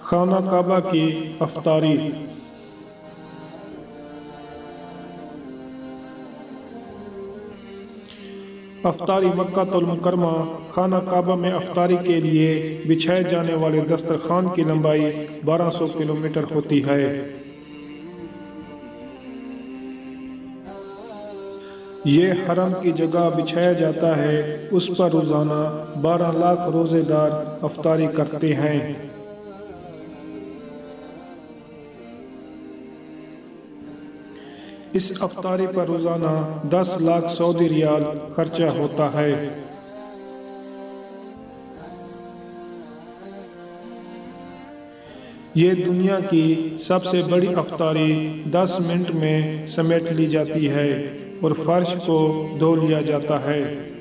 خانہ کعبہ کی افطاری۔ افطاری مکہ المکرمہ خانہ کعبہ میں افطاری کے لیے بچھائے جانے والے دسترخوان کی لمبائی 1200 کلومیٹر ہوتی ہے۔ یہ حرم کی جگہ بچھایا جاتا ہے، اس پر روزانہ 12 لاکھ روزے دار افطاری کرتے ہیں۔ اس افطاری پر روزانہ 10 لاکھ سعودی ریال خرچہ ہوتا ہے۔ یہ دنیا کی سب سے بڑی افطاری 10 منٹ میں سمیٹ لی جاتی ہے اور فرش کو دھو لیا جاتا ہے۔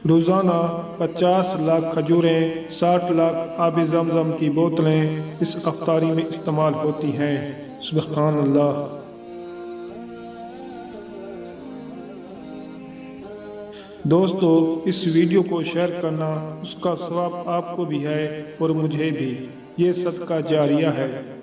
روزانہ 50 لاکھ کھجوریں، 60 لاکھ آب زمزم کی بوتلیں اس افطاری میں استعمال ہوتی ہیں۔ سبحان اللہ۔ دوستو، اس ویڈیو کو شیئر کرنا، اس کا ثواب آپ کو بھی ہے اور مجھے بھی، یہ صدقہ جاریہ ہے۔